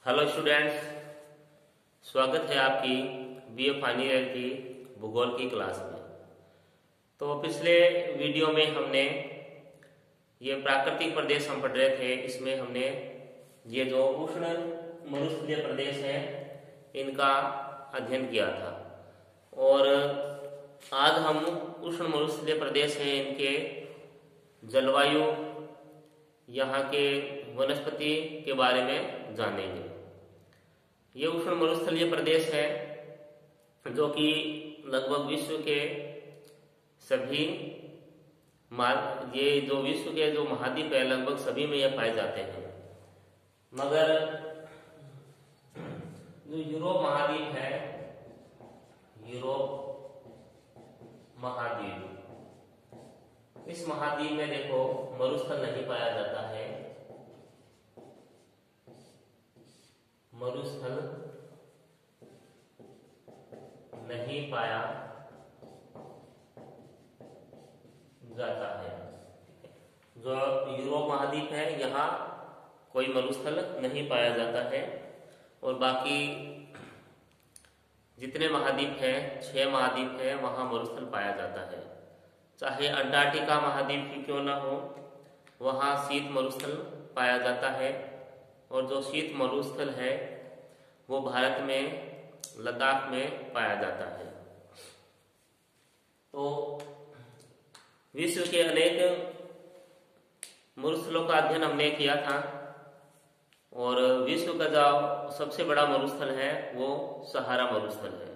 Hello students, स्वागत है आपकी बीए फाइनल ईयर की भूगोल की क्लास में। तो पिछले वीडियो में हमने ये प्राकृतिक प्रदेश हम पढ़ रहे थे, इसमें हमने ये जो उष्ण मरुस्थलीय प्रदेश है इनका अध्ययन किया था। और आज हम उष्ण मरुस्थलीय प्रदेश हैं इनके जलवायु, यहाँ के वनस्पति के बारे में जानेंगे। ये उष्ण मरुस्थलीय प्रदेश है जो कि लगभग विश्व के सभी ये जो विश्व के जो महाद्वीप है लगभग सभी में ये पाए जाते हैं। मगर जो यूरोप महाद्वीप है, यूरोप महाद्वीप, इस महाद्वीप में देखो मरुस्थल नहीं पाया जाता है। मरुस्थल नहीं पाया जाता है। जो यूरोप महाद्वीप है यहाँ कोई मरुस्थल नहीं पाया जाता है। और बाकी जितने महाद्वीप हैं, 6 महाद्वीप हैं, वहाँ मरुस्थल पाया जाता है। चाहे अंटार्कटिका महाद्वीप ही क्यों ना हो, वहाँ शीत मरुस्थल पाया जाता है। और जो शीत मरुस्थल है वो भारत में लद्दाख में पाया जाता है। तो विश्व के अनेक मरुस्थलों का अध्ययन हमने किया था और विश्व का जो सबसे बड़ा मरुस्थल है वो सहारा मरुस्थल है।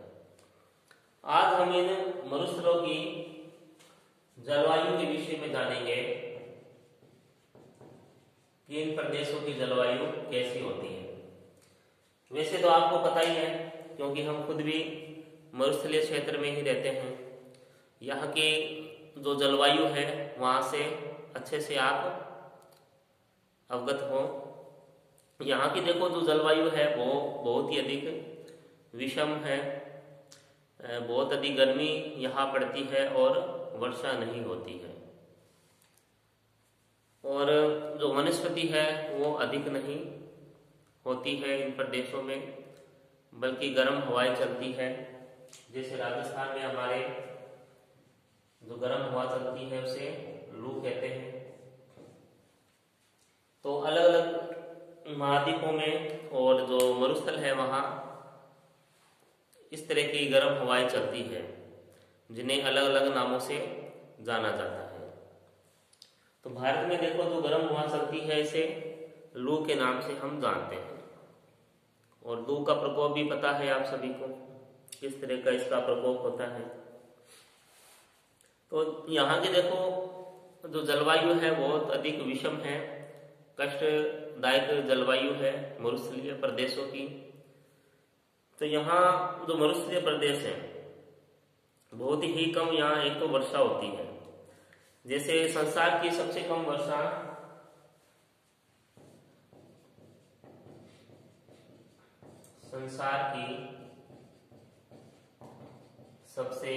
आज हम इन मरुस्थलों की जलवायु के विषय में जानेंगे कि इन प्रदेशों की जलवायु कैसी होती है। वैसे तो आपको पता ही है क्योंकि हम खुद भी मरुस्थलीय क्षेत्र में ही रहते हैं। यहाँ की जो जलवायु है वहाँ से अच्छे से आप अवगत हो। यहाँ की देखो जो जलवायु है वो बहुत ही अधिक विषम है, बहुत अधिक गर्मी यहाँ पड़ती है और वर्षा नहीं होती है। और जो वनस्पति है वो अधिक नहीं होती है इन प्रदेशों में, बल्कि गर्म हवाएं चलती है। जैसे राजस्थान में हमारे जो गर्म हवा चलती है उसे लू कहते हैं। तो अलग अलग महाद्वीपों में और जो मरुस्थल है वहाँ इस तरह की गर्म हवाएं चलती है जिन्हें अलग अलग नामों से जाना जाता है। तो भारत में देखो जो गर्म हवा चलती है इसे लू के नाम से हम जानते हैं। और लू का प्रकोप भी पता है आप सभी को, किस तरह का इसका प्रकोप होता है। तो यहाँ की देखो जो जलवायु है बहुत अधिक विषम है, कष्टदायक जलवायु है मरुस्थलीय प्रदेशों की। तो यहाँ जो मरुस्थलीय प्रदेश है बहुत ही कम यहाँ एक तो वर्षा होती है। जैसे संसार की सबसे कम वर्षा संसार की सबसे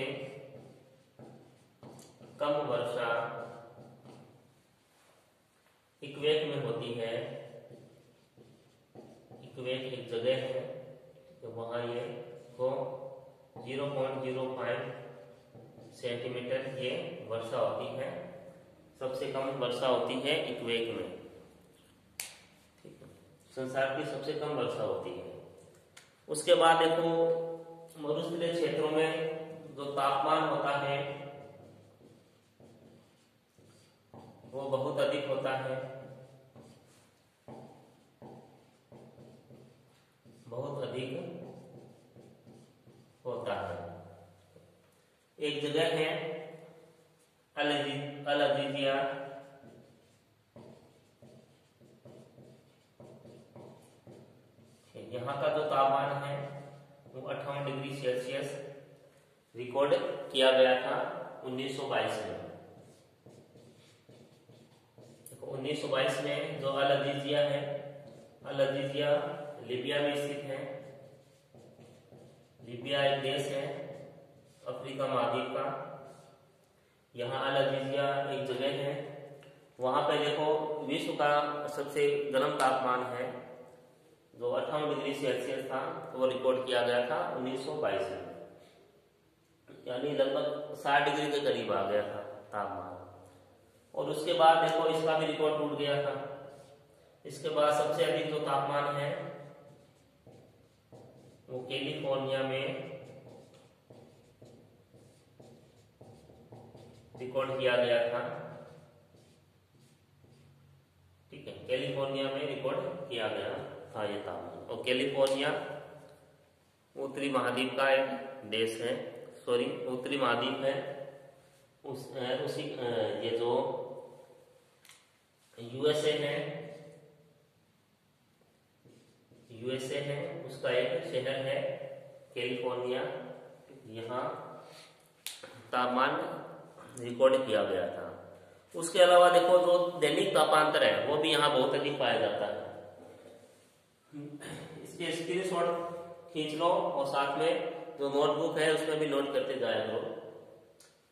कम वर्षा इक्वेट में होती है। इक्वेट एक जगह है तो वहां ये को 0.05 सेंटीमीटर ये वर्षा होती है। सबसे कम वर्षा होती है इक्वेट में, ठीक है, संसार की सबसे कम वर्षा होती है। उसके बाद देखो मरुस्थलीय क्षेत्रों में जो तापमान होता है वो बहुत अधिक होता है, बहुत अधिक होता है। एक जगह है अल अजीजिया, यहाँ का जो तापमान है वो 58 डिग्री सेल्सियस रिकॉर्ड किया गया था 1922 में। 1922 में जो अल अजीजिया है, अल अजीजिया लीबिया में स्थित है। लीबिया एक देश है अफ्रीका महाद्वीप का। यहाँ अल अजीजिया एक जगह है, वहां पे देखो विश्व का सबसे गर्म तापमान है जो 58 डिग्री सेल्सियस था वो रिकॉर्ड किया गया था 1922 में, यानी लगभग 60 डिग्री के करीब आ गया था तापमान। और उसके बाद देखो इसका भी रिकॉर्ड टूट गया था। इसके बाद सबसे अधिक जो तापमान है वो कैलिफोर्निया में रिकॉर्ड किया गया था। ठीक है, कैलिफोर्निया में रिकॉर्ड किया गया था ये तापमान। और कैलिफोर्निया उत्तरी महाद्वीप का एक देश है, सॉरी उत्तरी महाद्वीप है। उसी ये जो यूएसए है उसका एक शहर है कैलिफोर्निया। यहाँ तापमान रिकॉर्ड किया गया था। उसके अलावा देखो जो दैनिक तापांतर है वो भी यहाँ बहुत अधिक पाया जाता है। इसके स्क्रीनशॉट खींच लो और साथ में जो नोटबुक है उसमें भी नोट करते जाया करो,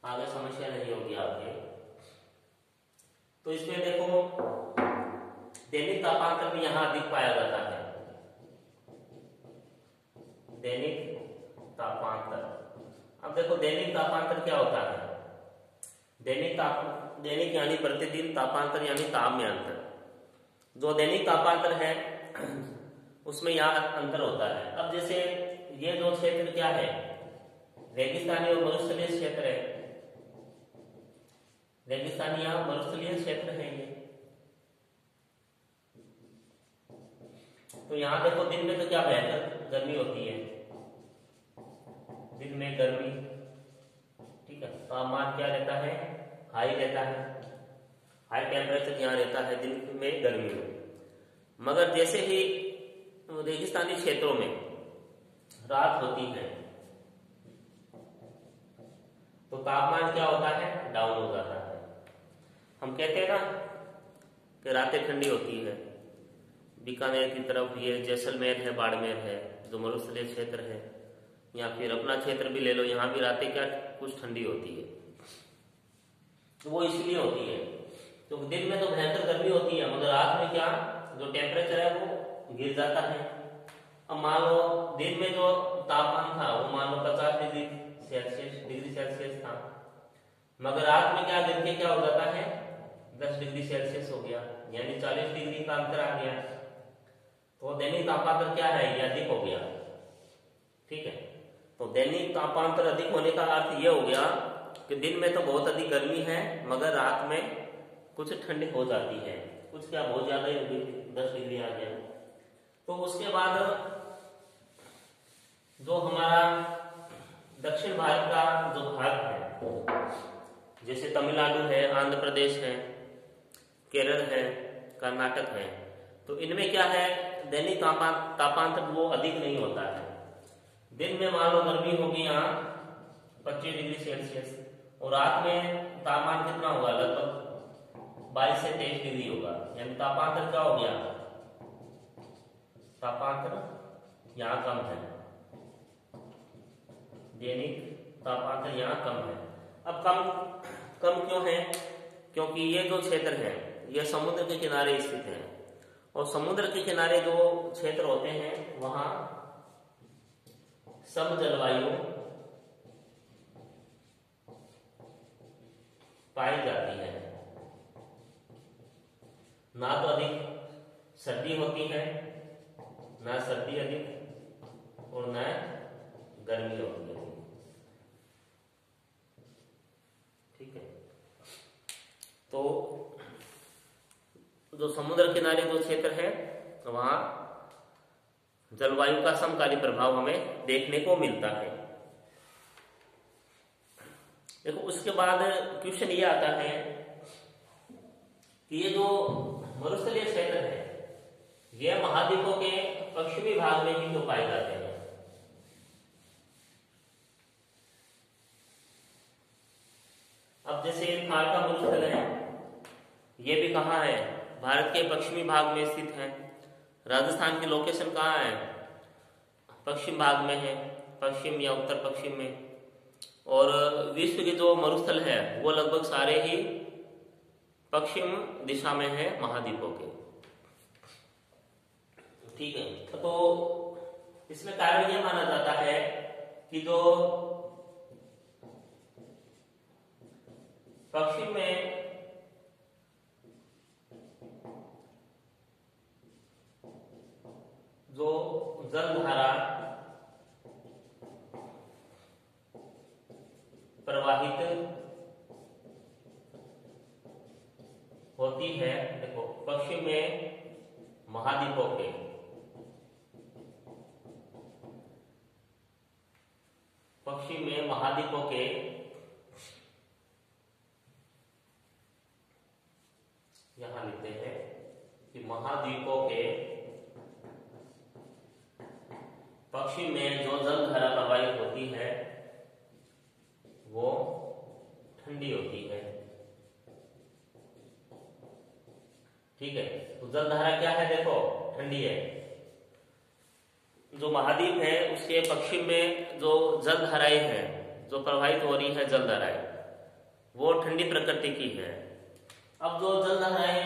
आगे समस्या नहीं होगी आपके। तो इसमें देखो दैनिक तापांतर भी यहाँ अधिक पाया जाता है। दैनिक तापांतर, अब देखो दैनिक तापांतर क्या होता है? दैनिक यानी प्रतिदिन, तापांतर यानी तापमानांतर। जो दैनिक तापांतर है उसमें यहाँ अंतर होता है। अब जैसे ये जो क्षेत्र क्या है, रेगिस्तानी और मरुस्थलीय क्षेत्र है। रेगिस्तानी या मरुस्थलीय क्षेत्र है ये। तो यहाँ देखो दिन में तो क्या भयंकर गर्मी होती है, दिन में गर्मी। ठीक है, तापमान क्या रहता है? हाई रहता है, हाई टेम्परेचर यहाँ रहता है दिन में, गर्मी में। मगर जैसे ही रेगिस्तानी क्षेत्रों में रात होती है तो तापमान क्या होता है? डाउन हो जाता है। हम कहते हैं ना कि रातें ठंडी होती है। बीकानेर की तरफ ये जैसलमेर है, बाड़मेर है, जो मरुस्थलीय क्षेत्र है, या फिर अपना क्षेत्र भी ले लो, यहाँ भी रातें क्या कुछ ठंडी होती है। तो वो इसलिए होती है तो दिन में तो भयंकर गर्मी होती है, मगर रात में क्या जो टेम्परेचर है वो गिर जाता है। अब मान लो दिन में जो तापमान था वो मान लो 50 डिग्री सेल्सियस था, मगर रात में क्या गिर के क्या हो जाता है? 10 डिग्री सेल्सियस हो गया, यानी 40 डिग्री का अंतर आ गया। तो दैनिक तापांतर क्या है? ये अधिक हो गया। ठीक है, तो दैनिक तापांतर अधिक होने का अर्थ ये हो गया कि दिन में तो बहुत अधिक गर्मी है, मगर रात में कुछ ठंडी हो जाती है। कुछ क्या बहुत ज्यादा ही होगी, 10 डिग्री आ गया। तो उसके बाद जो हमारा दक्षिण भारत का जो भाग है, जैसे तमिलनाडु है, आंध्र प्रदेश है, केरल है, कर्नाटक है, तो इनमें क्या है? दैनिक तापांतर वो अधिक नहीं होता है। दिन में मान लो गर्मी होगी यहाँ 25 डिग्री सेल्सियस, और रात में तापमान कितना होगा? लगभग 22 से 23 डिग्री होगा, यानी तापांतर क्या हो गया? तापांतर यहाँ कम है, दैनिक तापांतर यहाँ कम है। अब कम क्यों है? क्योंकि ये जो क्षेत्र है ये समुद्र के किनारे स्थित है, और समुद्र के किनारे जो क्षेत्र होते हैं वहां सम जलवायु पाई जाती है। ना तो अधिक सर्दी होती है, ना सर्दी अधिक, और ना गर्मी होती है। ठीक है, तो जो समुद्र किनारे जो क्षेत्र है वहां जलवायु का समकाली प्रभाव हमें देखने को मिलता है। देखो उसके बाद क्वेश्चन ये आता है कि ये जो मरुस्थलीय क्षेत्र है ये महाद्वीपों के पश्चिमी भाग में ही तो पाए जाते हैं। अब जैसे थार का मरुस्थल है, ये भी कहाँ है? भारत के पश्चिमी भाग में स्थित है। राजस्थान की लोकेशन कहाँ है? पश्चिम भाग में है, पश्चिम या उत्तर पश्चिम में। और विश्व के जो मरुस्थल है वो लगभग सारे ही पश्चिम दिशा में है महाद्वीपों के। ठीक है। तो इसमें कारण यह माना जाता है कि जो पश्चिम में जो जलधारा प्रवाहित होती है, देखो पश्चिम में महाद्वीपों के यहां लिखते हैं कि महाद्वीपों के पश्चिम में जो जलधारा प्रवाहित होती है वो ठंडी होती है। ठीक है, तो जलधारा क्या है, देखो ठंडी है। जो महाद्वीप है उसके पश्चिम में जो जलधाराएं हैं, जो प्रवाहित हो रही है जलधाराएं, वो ठंडी प्रकृति की है। अब जो जलधाराएं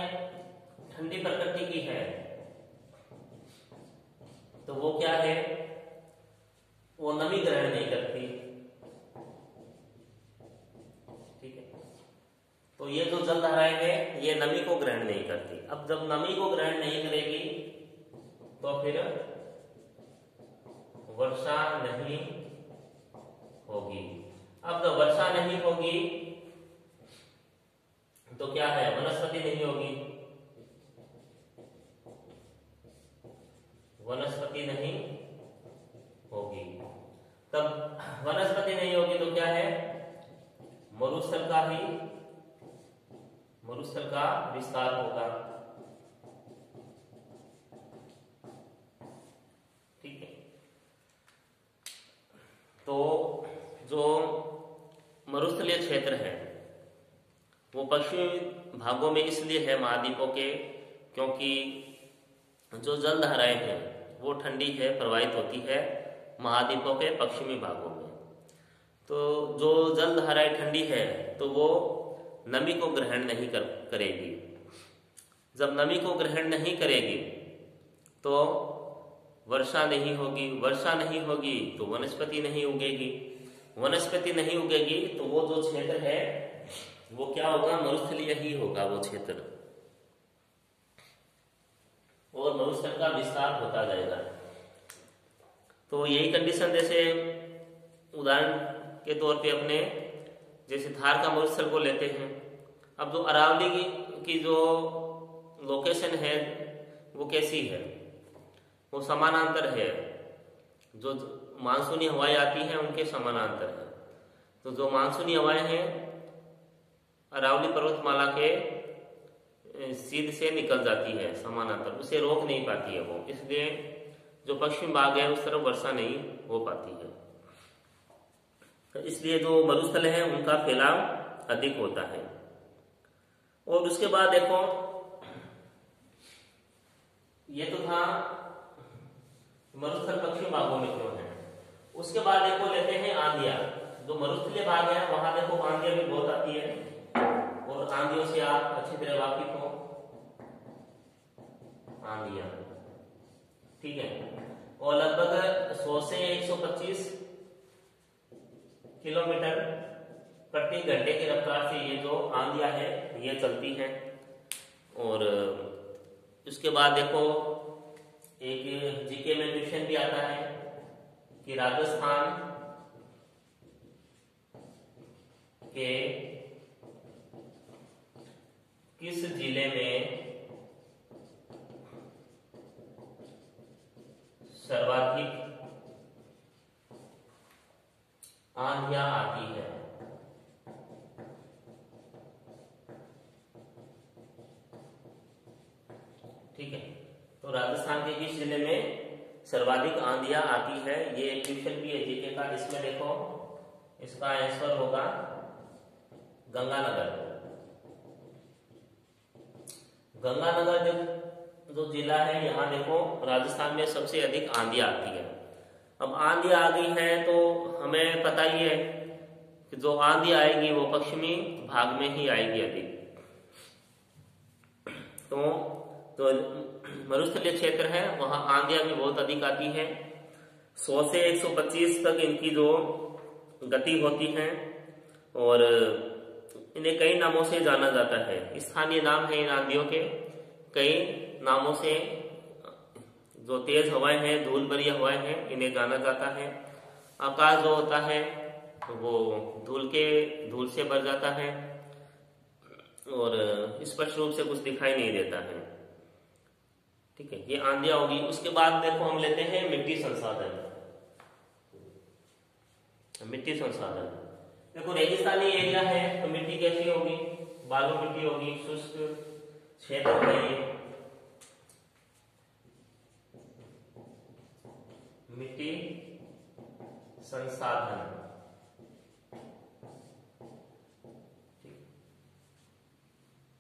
ठंडी प्रकृति की है तो वो क्या है, वो नमी ग्रहण नहीं करती। ठीक है, तो ये जो जलधाराएं हैं ये नमी को ग्रहण नहीं करती। अब जब नमी को ग्रहण नहीं करेगी तो फिर वर्षा नहीं होगी। अब जब वर्षा नहीं होगी तो क्या है, वनस्पति नहीं होगी। वनस्पति नहीं होगी, तब वनस्पति नहीं होगी तो क्या है, मरुस्थल का विस्तार होगा। ठीक है, तो जो मरुस्थलीय क्षेत्र है वो पश्चिमी भागों में इसलिए है महाद्वीपों के, क्योंकि जो जलधाराएं हैं वो ठंडी है, प्रवाहित होती है महाद्वीपों के पश्चिमी भागों में। तो जो जलधाराएं ठंडी है तो वो नमी को ग्रहण नहीं करेगी। जब नमी को ग्रहण नहीं करेगी तो वर्षा नहीं होगी, वर्षा नहीं होगी तो वनस्पति नहीं उगेगी, वनस्पति नहीं उगेगी तो वो जो क्षेत्र है वो क्या होगा, मरुस्थलीय ही होगा वो क्षेत्र, और मरुस्थल का विस्तार होता जाएगा। तो यही कंडीशन, जैसे उदाहरण के तौर पे अपने जैसे धार का मरुस्थल को लेते हैं। अब जो अरावली की जो लोकेशन है वो कैसी है, वो समानांतर है, जो मानसूनी हवाएं आती हैं उनके समानांतर है। तो जो मानसूनी हवाएं हैं अरावली पर्वतमाला के सीध से निकल जाती है समानांतर, उसे रोक नहीं पाती है वो, इसलिए जो पश्चिम भाग है उस तरफ वर्षा नहीं हो पाती है। तो इसलिए जो मरुस्थल है उनका फैलाव अधिक होता है। और उसके बाद देखो, ये तो था मरुस्थल पश्चिम भागों में क्यों है। उसके बाद देखो लेते हैं आंधियां। जो मरुस्थलीय भाग है वहां देखो आंधियां भी बहुत आती है, और आंधियों से आप अच्छी तरह वाकिफ हो। आंधियां, ठीक है, और लगभग 100 से 125 किलोमीटर प्रति घंटे की रफ्तार से ये जो आंधियां है ये चलती हैं। और उसके बाद देखो एक जीके में क्वेश्चन भी आता है कि राजस्थान के किस जिले में सर्वाधिक आंधियां आती है। ठीक है, तो राजस्थान के किस जिले में सर्वाधिक आंधियां आती है, ये क्वेश्चन भी है जीके का। इसमें देखो इसका आंसर होगा गंगानगर। गंगानगर जो जिला है यहाँ देखो राजस्थान में सबसे अधिक आंधियां आती है। अब आंधी आ गई है तो हमें पता ही है कि जो आंधी आएगी वो पश्चिमी भाग में ही आएगी अधिक। तो तो मरुस्थलीय क्षेत्र है वहां आंधियां भी बहुत अधिक आती है। 100 से 125 तक इनकी जो गति होती है और इन्हें कई नामों से जाना जाता है। स्थानीय नाम है इन आंधियों के, कई नामों से। जो तेज हवाएं हैं, धूल भरी हवाएं हैं, इन्हें जाना जाता है। आकाश जो होता है वो धूल से भर जाता है और स्पष्ट रूप से कुछ दिखाई नहीं देता है। ठीक है, ये आंधियां होगी। उसके बाद देखो हम लेते हैं मिट्टी संसाधन। मिट्टी संसाधन देखो, रेगिस्तानी एरिया है तो मिट्टी कैसी होगी? बालू मिट्टी होगी, शुष्क क्षेत्र है ये। मिट्टी संसाधन,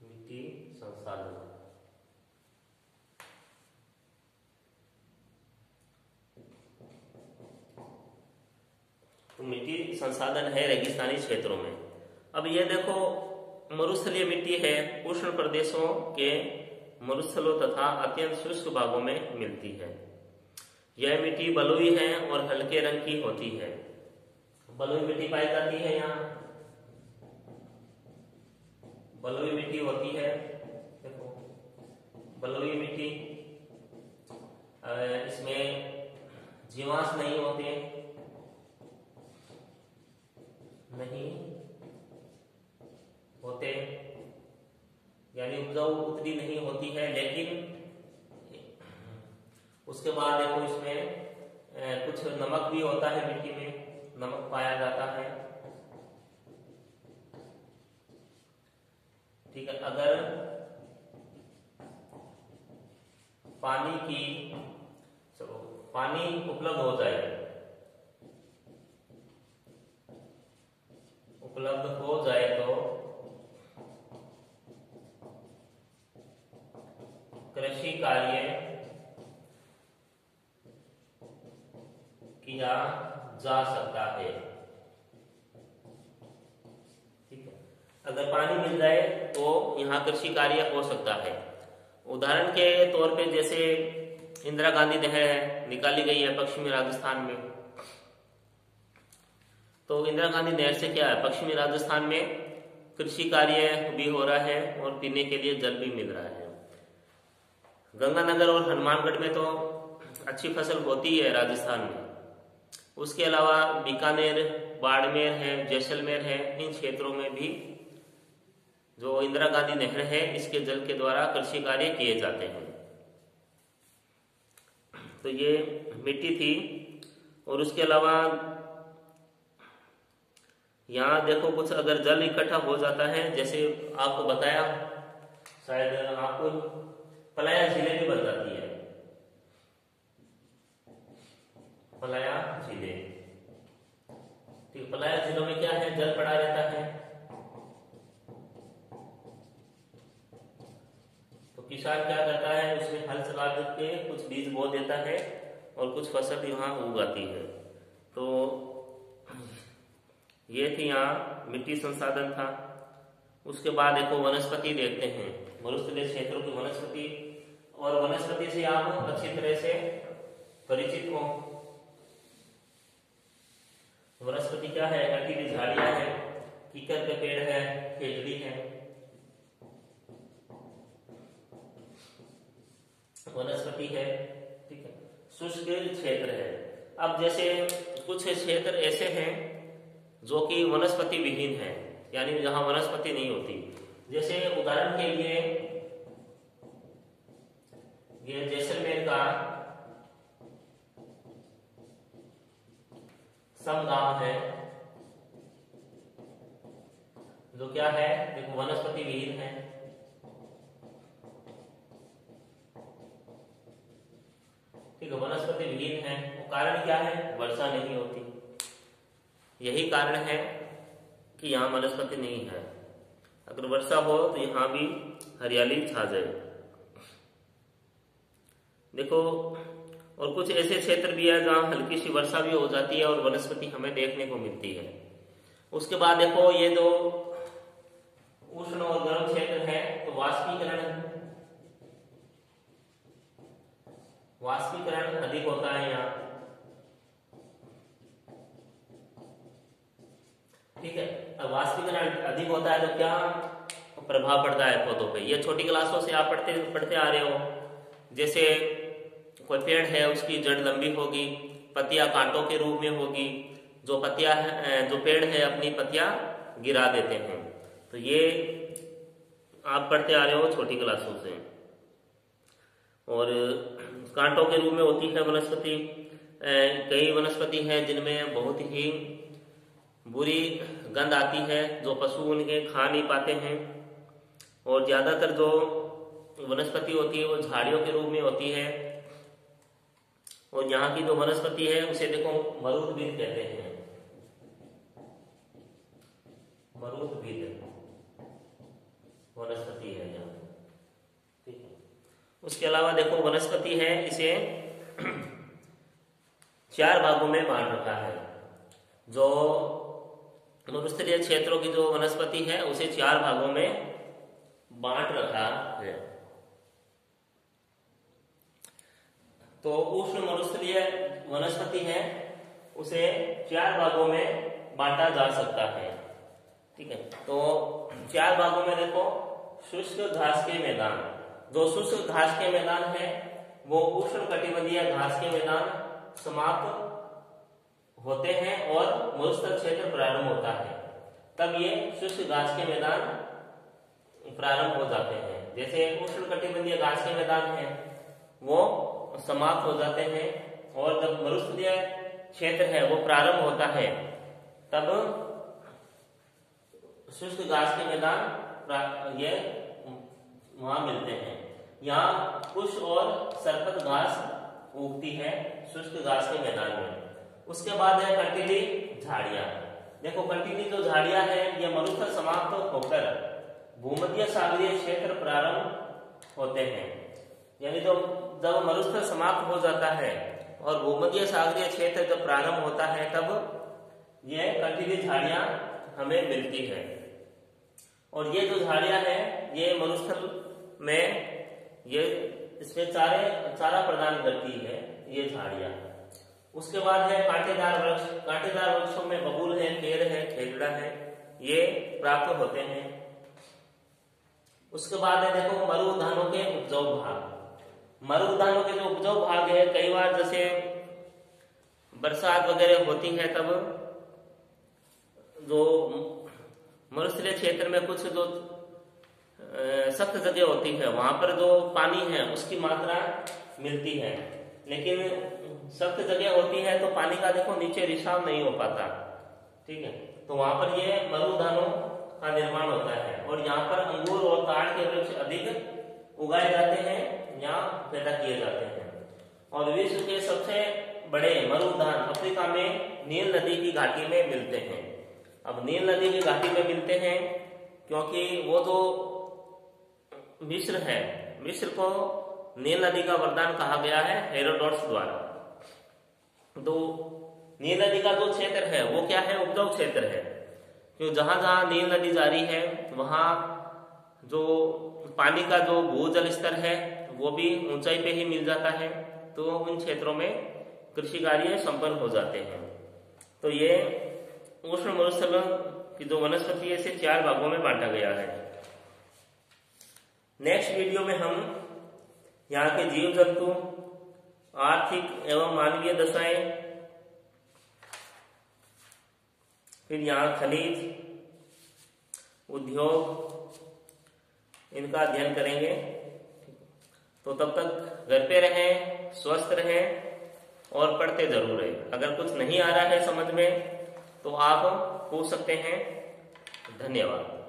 मिट्टी संसाधन। तो मिट्टी संसाधन है रेगिस्तानी क्षेत्रों में। अब ये देखो, मरुस्थलीय मिट्टी है, उष्ण प्रदेशों के मरुस्थलों तथा अत्यंत शुष्क भागों में मिलती है। यह मिट्टी बलुई है और हल्के रंग की होती है। बलुई मिट्टी पाई जाती है यहाँ, बलुई मिट्टी होती है। देखो, बलुई मिट्टी, इसमें जीवांश नहीं होते, यानी उपजाऊ उतनी नहीं होती है। लेकिन उसके बाद देखो, इसमें कुछ नमक भी होता है, मिट्टी में नमक पाया जाता है। ठीक है, अगर पानी उपलब्ध हो जाए, तो कृषि कार्य किया जा सकता है। ठीक है, अगर पानी मिल जाए तो यहाँ कृषि कार्य हो सकता है। उदाहरण के तौर पे जैसे इंदिरा गांधी नहर निकाली गई है पश्चिमी राजस्थान में, तो इंदिरा गांधी नहर से क्या है, पश्चिमी राजस्थान में कृषि कार्य भी हो रहा है और पीने के लिए जल भी मिल रहा है। गंगानगर और हनुमानगढ़ में तो अच्छी फसल होती है राजस्थान में। उसके अलावा बीकानेर, बाड़मेर है, जैसलमेर है, इन क्षेत्रों में भी जो इंदिरा गांधी नहर है इसके जल के द्वारा कृषि कार्य किए जाते हैं। तो ये मिट्टी थी। और उसके अलावा यहाँ देखो, कुछ अगर जल इकट्ठा हो जाता है, जैसे आपको बताया, शायद आपको पलाया झीलें भी बन जाती है। पलाया झीलें, ठीक, पलाया झीलों में क्या है, जल पड़ा रहता है। तो किसान क्या करता है, उसमें हल चला के कुछ बीज बो देता है और कुछ फसल यहाँ उगाती है। तो ये थी यहाँ मिट्टी संसाधन था। उसके बाद देखो वनस्पति देखते हैं, मरुस्थलीय क्षेत्रों की वनस्पति। और वनस्पति से आप अच्छी तरह से परिचित हो। वनस्पति क्या है, कटीली झाड़ियां है, कीकर के पेड़ है, खेजड़ी है। वनस्पति है, ठीक है। शुष्क क्षेत्र है। अब जैसे कुछ क्षेत्र ऐसे हैं जो कि वनस्पति विहीन है, यानी जहां वनस्पति नहीं होती। जैसे उदाहरण के लिए ये जैसलमेर का सम गांव है, जो क्या है, देखो वनस्पति विहीन है। ठीक है, वनस्पति विहीन है। वो कारण क्या है, वर्षा नहीं होती। यही कारण है कि यहाँ वनस्पति नहीं है। अगर वर्षा हो तो यहाँ भी हरियाली छा जाए। देखो, और कुछ ऐसे क्षेत्र भी है जहाँ हल्की सी वर्षा भी हो जाती है और वनस्पति हमें देखने को मिलती है। उसके बाद देखो, ये जो उष्ण और गर्म क्षेत्र है, तो वाष्पीकरण वाष्पीकरण अधिक होता है यहाँ, ठीक है। अब वाष्पीकरण अधिक होता है तो क्या प्रभाव पड़ता है पौधों पे, ये छोटी क्लासों से आप पढ़ते आ रहे हो। जैसे कोई पेड़ है, उसकी जड़ लंबी होगी, पत्तियां कांटों के रूप में होगी, जो पेड़ है अपनी पत्तियां गिरा देते हैं। तो ये आप पढ़ते आ रहे हो छोटी क्लासों से। और कांटों के रूप में होती है वनस्पति। कई वनस्पति हैं जिनमें बहुत ही बुरी गंध आती है, जो पशु उनके खा नहीं पाते हैं। और ज्यादातर जो वनस्पति होती है वो झाड़ियों के रूप में होती है। और यहाँ की जो वनस्पति है उसे देखो मरुद्भिद कहते हैं, मरुद्भिद वनस्पति है यहाँ, ठीक है। उसके अलावा देखो वनस्पति है, इसे 4 भागों में बांट रखा है। जो मरुस्थलीय क्षेत्रों की जो वनस्पति है उसे 4 भागों में बांट रखा है। तो उष्ण मरुस्थलीय वनस्पति है उसे 4 भागों में बांटा जा सकता है, ठीक है। तो 4 भागों में देखो, शुष्क घास के मैदान, जो शुष्क घास के मैदान है वो उष्ण कटिबंधीय घास के मैदान समाप्त होते हैं और मरुस्थल क्षेत्र प्रारंभ होता है, तब ये शुष्क घास के मैदान प्रारंभ हो जाते हैं। जैसे उष्ण कटिबंधीय घास के मैदान है वो समाप्त हो जाते हैं, और जब मरुस्थलीय क्षेत्र है वो प्रारंभ होता है तब शुष्क घास के मैदान ये वहां मिलते हैं। यहाँ कुश और सरपत घास उगती है शुष्क घास के मैदान में। उसके बाद है कंटीली झाड़ियां। देखो कंटीली जो झाड़ियां है ये मरुस्थल समाप्त होकर भूमध्य सागरीय क्षेत्र प्रारंभ होते हैं। यानी जब मरुस्थल समाप्त हो जाता है और भूमध्य सागरीय क्षेत्र जब प्रारंभ होता है तब ये कंटीली झाड़ियां हमें मिलती है। और ये जो झाड़ियां हैं ये मरुस्थल में ये इसमें चारा प्रदान करती है ये झाड़ियां। उसके बाद है कांटेदार वृक्ष। कांटेदार वृक्षों में बबूल है, पेड़ है, खेजड़ा है, ये प्राप्त होते हैं। उसके बाद है देखो मरुधानों के उपजाऊ भाग। मरुधानों के जो उपजाऊ भाग है, कई बार जैसे बरसात वगैरह होती है तब जो मरुस्थलीय क्षेत्र में कुछ जो सख्त जगह होती है वहां पर जो पानी है उसकी मात्रा मिलती है, लेकिन सख्त जगह होती है तो पानी का देखो नीचे रिसाव नहीं हो पाता, ठीक है। तो वहां पर ये मरुधानों का निर्माण होता है और यहाँ पर अंगूर और ताड़ के वृक्ष अधिक उगाए जाते हैं, यहाँ पैदा किए जाते हैं। और विश्व के सबसे बड़े मरुधान अफ्रीका में नील नदी की घाटी में मिलते हैं। अब नील नदी की घाटी में मिलते हैं क्योंकि वो जो मिस्र है, मिस्र को नील नदी का वरदान कहा गया है हेरोडोटस द्वारा। तो नील नदी का जो क्षेत्र है वो क्या है, उपजाऊ क्षेत्र है। क्यों जहां जहां नील नदी जारी है वहां जो पानी का जो भूजल स्तर है वो भी ऊंचाई पे ही मिल जाता है, तो उन क्षेत्रों में कृषि कार्य संपन्न हो जाते हैं। तो ये उष्ण मरुस्थल की जो वनस्पति है इसे 4 भागों में बांटा गया है। नेक्स्ट वीडियो में हम यहाँ के जीव जंतु, आर्थिक एवं मानवीय दशाएं, फिर यहाँ खनिज उद्योग, इनका अध्ययन करेंगे। तो तब तक घर पे रहें, स्वस्थ रहें और पढ़ते जरूर रहें। अगर कुछ नहीं आ रहा है समझ में तो आप पूछ सकते हैं। धन्यवाद।